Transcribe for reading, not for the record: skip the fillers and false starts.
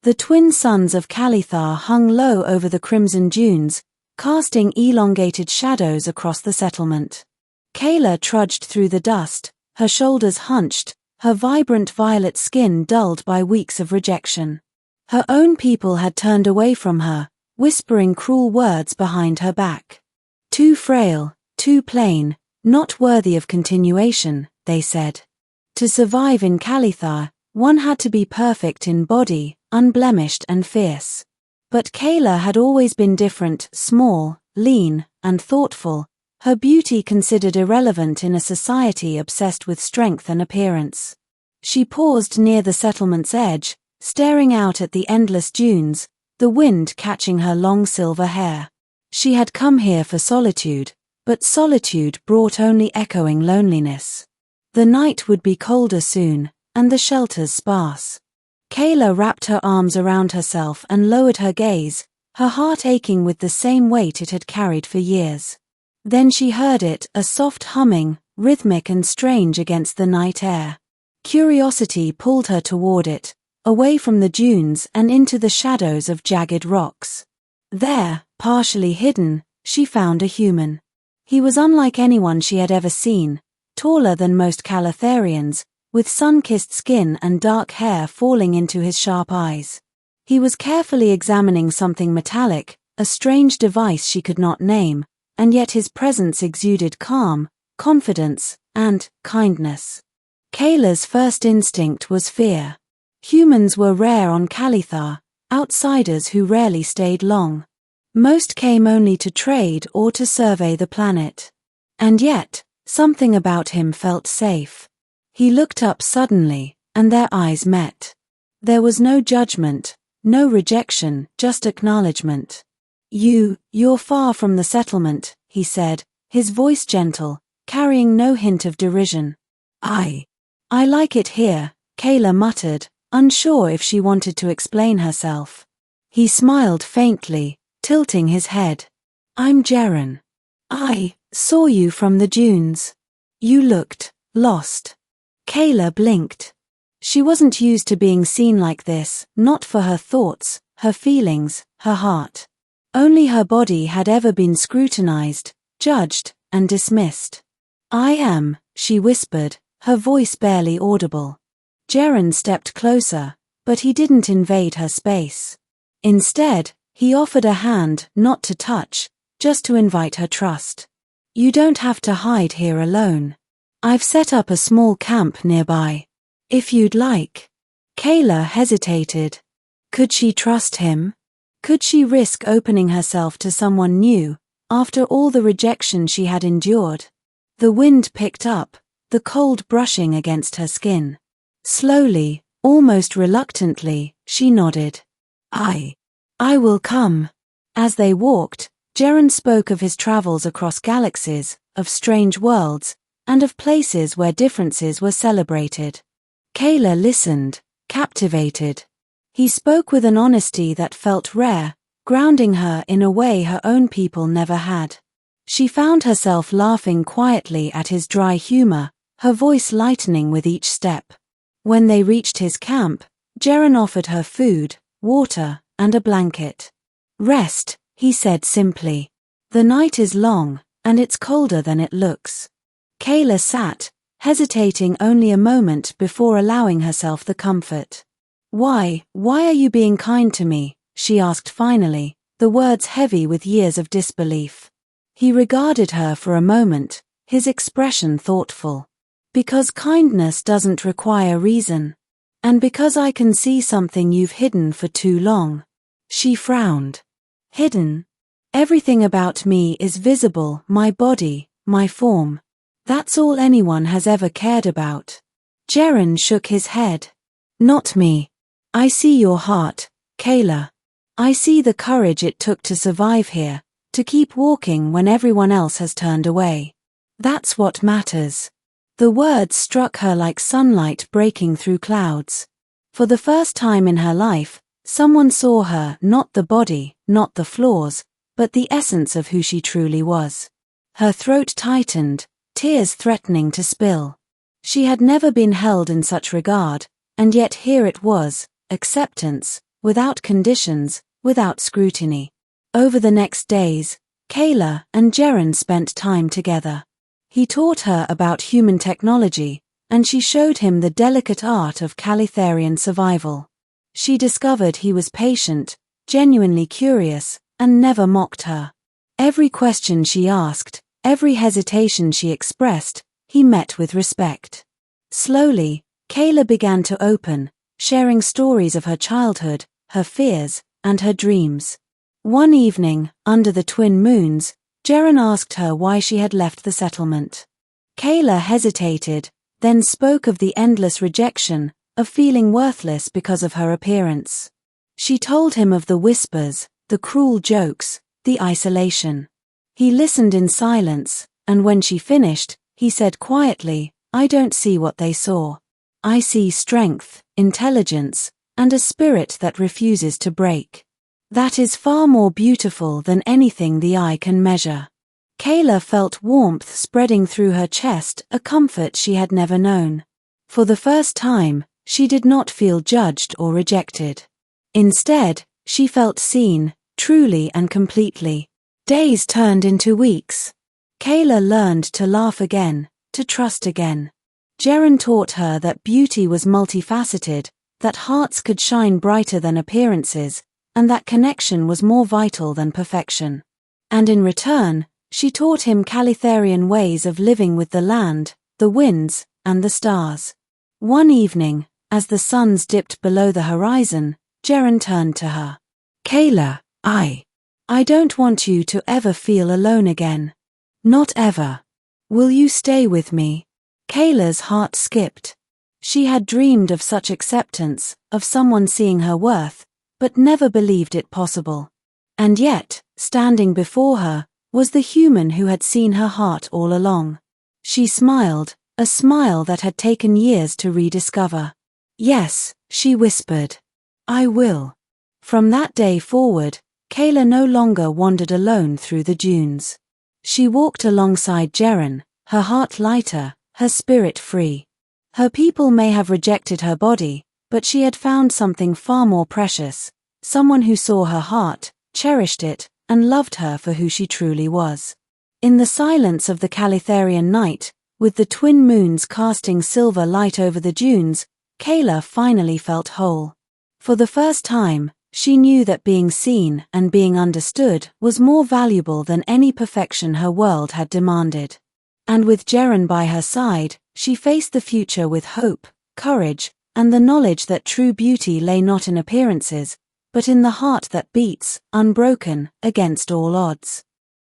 The twin suns of Kaela hung low over the crimson dunes, casting elongated shadows across the settlement. Kaela trudged through the dust, her shoulders hunched, her vibrant violet skin dulled by weeks of rejection. Her own people had turned away from her, whispering cruel words behind her back. Too frail, too plain, not worthy of continuation, they said. To survive in Kaela, one had to be perfect in body, unblemished and fierce. But Kaela had always been different, small, lean, and thoughtful, her beauty considered irrelevant in a society obsessed with strength and appearance. She paused near the settlement's edge, staring out at the endless dunes, the wind catching her long silver hair. She had come here for solitude, but solitude brought only echoing loneliness. The night would be colder soon, and the shelters sparse. Kaela wrapped her arms around herself and lowered her gaze, her heart aching with the same weight it had carried for years. Then she heard it, a soft humming, rhythmic and strange against the night air. Curiosity pulled her toward it, away from the dunes and into the shadows of jagged rocks. There, partially hidden, she found a human. He was unlike anyone she had ever seen, taller than most Calatherians, with sun-kissed skin and dark hair falling into his sharp eyes. He was carefully examining something metallic, a strange device she could not name, and yet his presence exuded calm, confidence, and kindness. Kaela's first instinct was fear. Humans were rare on Kaela, outsiders who rarely stayed long. Most came only to trade or to survey the planet. And yet, something about him felt safe. He looked up suddenly, and their eyes met. There was no judgment, no rejection, just acknowledgement. You're far from the settlement, he said, his voice gentle, carrying no hint of derision. I like it here, Kaela muttered, unsure if she wanted to explain herself. He smiled faintly, tilting his head. I'm Jaren. I saw you from the dunes. You looked lost. Kaela blinked. She wasn't used to being seen like this, not for her thoughts, her feelings, her heart. Only her body had ever been scrutinized, judged, and dismissed. I am, she whispered, her voice barely audible. Jaren stepped closer, but he didn't invade her space. Instead, he offered a hand, not to touch, just to invite her trust. You don't have to hide here alone. I've set up a small camp nearby. If you'd like. Kaela hesitated. Could she trust him? Could she risk opening herself to someone new, after all the rejection she had endured? The wind picked up, the cold brushing against her skin. Slowly, almost reluctantly, she nodded. I will come. As they walked, Jaren spoke of his travels across galaxies, of strange worlds, and of places where differences were celebrated. Kaela listened, captivated. He spoke with an honesty that felt rare, grounding her in a way her own people never had. She found herself laughing quietly at his dry humor, her voice lightening with each step. When they reached his camp, Jaren offered her food, water, and a blanket. Rest, he said simply. The night is long, and it's colder than it looks. Kaela sat, hesitating only a moment before allowing herself the comfort. Why are you being kind to me? She asked finally, the words heavy with years of disbelief. He regarded her for a moment, his expression thoughtful. Because kindness doesn't require reason. And because I can see something you've hidden for too long. She frowned. Hidden? Everything about me is visible, my body, my form. That's all anyone has ever cared about. Jaren shook his head. Not me. I see your heart, Kaela. I see the courage it took to survive here, to keep walking when everyone else has turned away. That's what matters. The words struck her like sunlight breaking through clouds. For the first time in her life, someone saw her, not the body, not the flaws, but the essence of who she truly was. Her throat tightened, tears threatening to spill. She had never been held in such regard, and yet here it was, acceptance, without conditions, without scrutiny. Over the next days, Kaela and Jaren spent time together. He taught her about human technology, and she showed him the delicate art of Calitharian survival. She discovered he was patient, genuinely curious, and never mocked her. Every question she asked, every hesitation she expressed, he met with respect. Slowly, Kaela began to open, sharing stories of her childhood, her fears, and her dreams. One evening, under the twin moons, Jaren asked her why she had left the settlement. Kaela hesitated, then spoke of the endless rejection, of feeling worthless because of her appearance. She told him of the whispers, the cruel jokes, the isolation. He listened in silence, and when she finished, he said quietly, "I don't see what they saw. I see strength, intelligence, and a spirit that refuses to break. That is far more beautiful than anything the eye can measure." Kaela felt warmth spreading through her chest, a comfort she had never known. For the first time, she did not feel judged or rejected. Instead, she felt seen, truly and completely. Days turned into weeks. Kaela learned to laugh again, to trust again. Jaren taught her that beauty was multifaceted, that hearts could shine brighter than appearances, and that connection was more vital than perfection. And in return, she taught him Calitharian ways of living with the land, the winds, and the stars. One evening, as the suns dipped below the horizon, Jaren turned to her. "Kaela, I don't want you to ever feel alone again. Not ever. Will you stay with me?" Kaela's heart skipped. She had dreamed of such acceptance, of someone seeing her worth, but never believed it possible. And yet, standing before her, was the human who had seen her heart all along. She smiled, a smile that had taken years to rediscover. "Yes," she whispered. "I will." From that day forward, Kaela no longer wandered alone through the dunes. She walked alongside Jaren, her heart lighter, her spirit free. Her people may have rejected her body, but she had found something far more precious, someone who saw her heart, cherished it, and loved her for who she truly was. In the silence of the Calitharian night, with the twin moons casting silver light over the dunes, Kaela finally felt whole. For the first time, she knew that being seen and being understood was more valuable than any perfection her world had demanded. And with Jaren by her side, she faced the future with hope, courage, and the knowledge that true beauty lay not in appearances, but in the heart that beats, unbroken, against all odds.